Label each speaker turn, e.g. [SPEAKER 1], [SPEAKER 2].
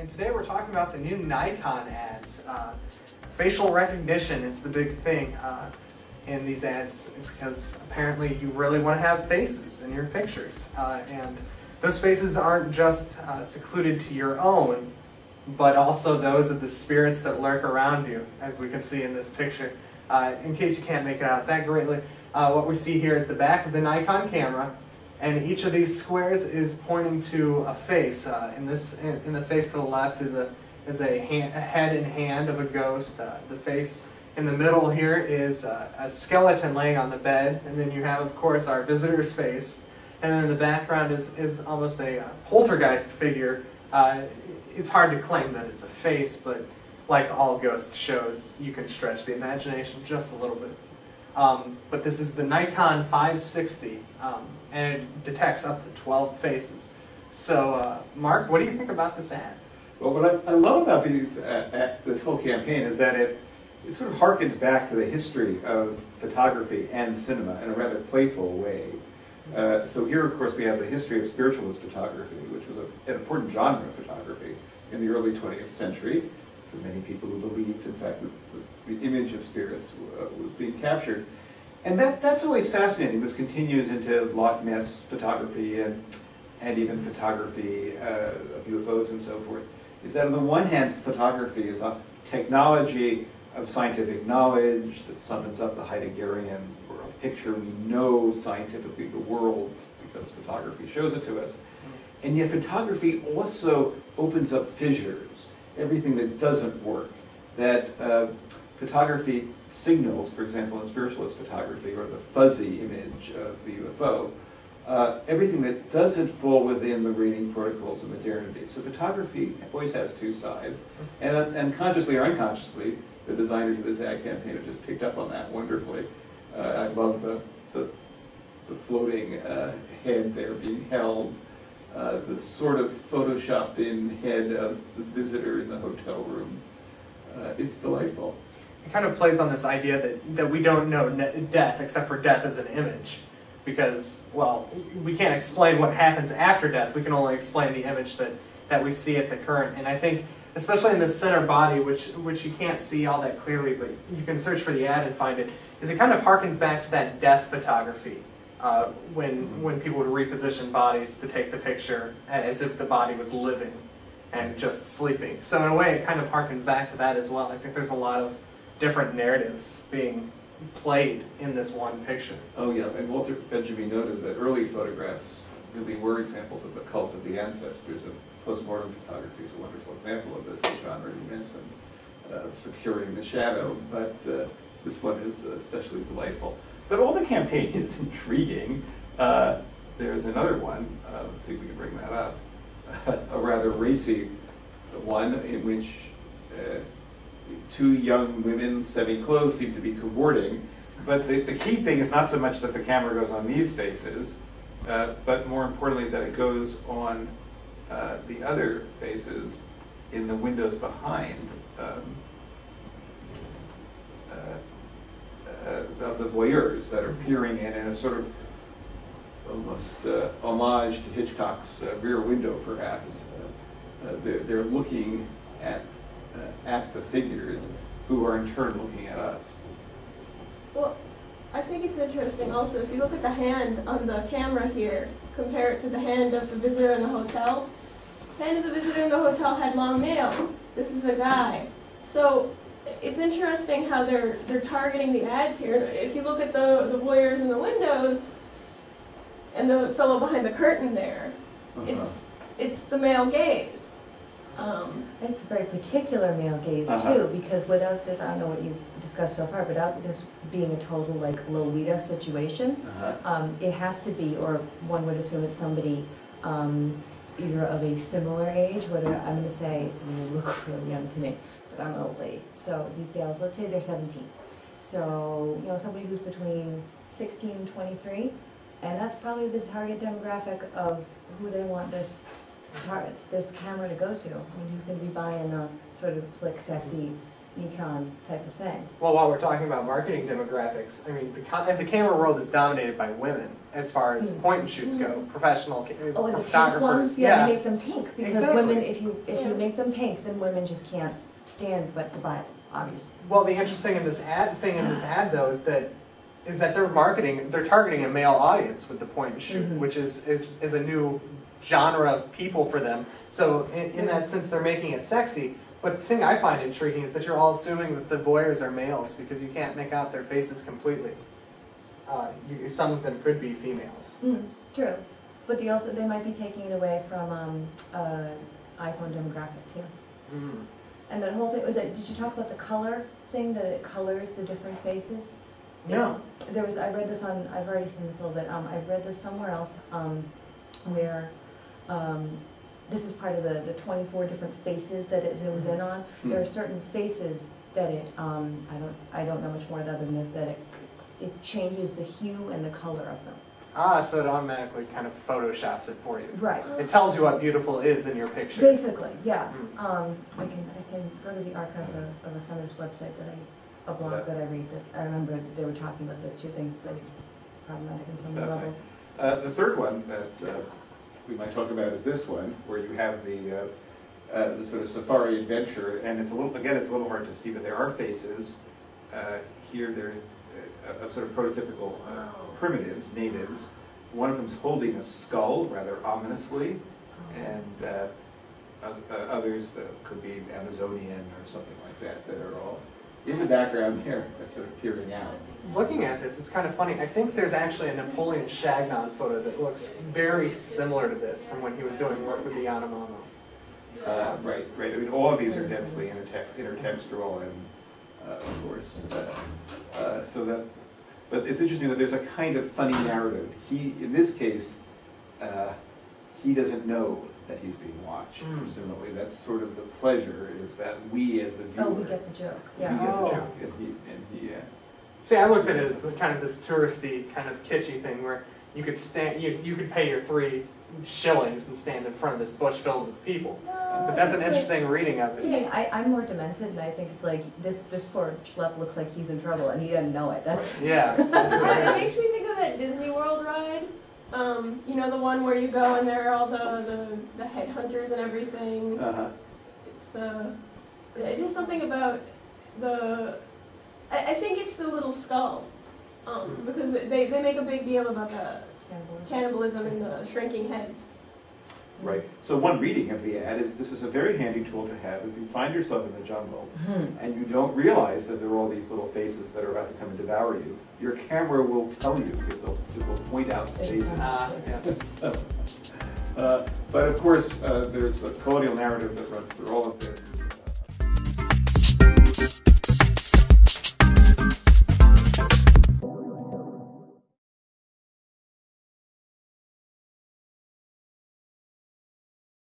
[SPEAKER 1] and today we're talking about the new Nikon ads. Facial recognition is the big thing in these ads because apparently you really want to have faces in your pictures. And those faces aren't just secluded to your own, but also those of the spirits that lurk around you, as we can see in this picture. In case you can't make it out that greatly, what we see here is the back of the Nikon camera, and each of these squares is pointing to a face. In the face to the left is a head and hand of a ghost. The face in the middle here is a skeleton laying on the bed, and then you have, of course, our visitor's face. And then in the background is almost a poltergeist figure. It's hard to claim that it's a face, but like all ghost shows, you can stretch the imagination just a little bit. But this is the Nikon 560, and it detects up to 12 faces. So, Mark, what do you think about this ad?
[SPEAKER 2] Well, what I love about this whole campaign is that it sort of harkens back to the history of photography and cinema in a rather playful way. So here, of course, we have the history of spiritualist photography, which was an important genre of photography in the early 20th century. For many people who believed, in fact, that the image of spirits was being captured. And that's always fascinating. This continues into Loch Ness photography and even photography of UFOs and so forth, is that on the one hand, photography is a technology of scientific knowledge that summons up the Heideggerian world picture. We know scientifically the world because photography shows it to us. And yet photography also opens up fissures, everything that doesn't work. That photography signals, for example, in spiritualist photography, or the fuzzy image of the UFO, everything that doesn't fall within the reading protocols of modernity. So photography always has two sides, and consciously or unconsciously, the designers of this ad campaign have just picked up on that wonderfully. I love the floating head there being held, the sort of photoshopped in head of the visitor in the hotel room. It's delightful.
[SPEAKER 1] It kind of plays on this idea that we don't know death except for death as an image. Because, well, we can't explain what happens after death. We can only explain the image that we see at the current. And I think, especially in the center body, which you can't see all that clearly, but you can search for the ad and find it, is it kind of harkens back to that death photography, when people would reposition bodies to take the picture as if the body was living and just sleeping. So in a way, it kind of harkens back to that as well. I think there's a lot of different narratives being played in this one picture.
[SPEAKER 2] Oh yeah, and Walter Benjamin noted that early photographs really were examples of the cult of the ancestors, and postmortem photography is a wonderful example of this, the genre you mentioned, securing the shadow, but this one is especially delightful. But all the campaign is intriguing. There's another one, let's see if we can bring that up, a rather racy one in which two young women, semi-clothed, seem to be cavorting. But the key thing is not so much that the camera goes on these faces, but more importantly that it goes on the other faces in the windows behind the voyeurs that are peering in a sort of almost homage to Hitchcock's Rear Window, perhaps. They're looking at the figures who are in turn looking at us.
[SPEAKER 3] Well, I think it's interesting also, if you look at the hand on the camera here, compare it to the hand of the visitor in the hotel. The hand of the visitor in the hotel had long nails. This is a guy. So it's interesting how they're targeting the ads here. If you look at the voyeurs in the windows and the fellow behind the curtain there, it's the male gaze.
[SPEAKER 4] It's a very particular male gaze too, because without this, I don't know what you've discussed so far, but without this being a total like Lolita situation, it has to be, or one would assume it's somebody either of a similar age, whether I'm going to say, you look really young to me, but I'm an old lady. So these gals, let's say they're 17. So, you know, somebody who's between 16 and 23, and that's probably the target demographic of who they want this camera to go to. I mean, who's going to be buying a sort of slick, sexy Nikon type of thing.
[SPEAKER 1] Well, while we're talking about marketing demographics, I mean, the camera world is dominated by women as far as point and shoots go. Professional
[SPEAKER 4] Oh, and the pink
[SPEAKER 1] photographers.
[SPEAKER 4] ones, yeah, you make them pink, because
[SPEAKER 1] Exactly.
[SPEAKER 4] women, if you make them pink, then women just can't stand but to buy it, obviously.
[SPEAKER 1] Well, the interesting in this ad though is that they're targeting a male audience with the point and shoot, which is a new genre of people for them. So in that sense, they're making it sexy. But the thing I find intriguing is that you're all assuming that the voyeurs are males because you can't make out their faces completely. Some of them could be females.
[SPEAKER 4] True, but they might be taking it away from iPhone demographic too. And that whole thing, did you talk about the color thing, that it colors the different faces?
[SPEAKER 1] No.
[SPEAKER 4] I've already seen this a little bit, I read this somewhere else, where, this is part of the 24 different faces that it zooms in on. There are certain faces that I don't know much more other than this, that it changes the hue and the color of them.
[SPEAKER 1] Ah, so it automatically kind of photoshops it for you.
[SPEAKER 4] Right.
[SPEAKER 1] It tells you what beautiful is in your picture.
[SPEAKER 4] Basically, yeah. I can go to the archives of a feminist website a blog that I read, that I remember they were talking about those two things, like problematic in some levels.
[SPEAKER 2] The third one that we might talk about is this one, where you have the sort of safari adventure, and it's a little hard to see, but there are faces here. They're sort of prototypical primitives, natives. One of them's holding a skull rather ominously, and others that could be Amazonian or something like that are all in the background here, sort of peering out.
[SPEAKER 1] Looking at this, it's kind of funny. I think there's actually a Napoleon Chagnon photo that looks very similar to this from when he was doing work with the Yanomamo.
[SPEAKER 2] Right. I mean, all of these are densely intertextual, and of course, but it's interesting that there's a kind of funny narrative. In this case, he doesn't know that he's being watched. Presumably, that's sort of the pleasure, is that we as the viewer.
[SPEAKER 4] Oh, we get the joke. Yeah.
[SPEAKER 2] We get the joke, and he.
[SPEAKER 1] See, I looked at it as kind of this touristy, kind of kitschy thing where you could stand, you could pay your 3 shillings and stand in front of this bush filled with people. But that's an interesting reading of
[SPEAKER 4] To me,
[SPEAKER 1] it.
[SPEAKER 4] I'm more demented, and I think it's like, this poor schlep looks like he's in trouble, and he doesn't know it. That's
[SPEAKER 1] Yeah.
[SPEAKER 3] It makes me think of that Disney World ride. You know, the one where you go and there are all the headhunters and everything. It's just something about I think it's the little skull, because they make a big deal about the cannibalism and the shrinking heads.
[SPEAKER 2] Right. So one reading of the ad is, this is a very handy tool to have if you find yourself in the jungle and you don't realize that there are all these little faces that are about to come and devour you. Your camera will tell you, because it will point out the faces. But of course, there's a colonial narrative that runs through all of this.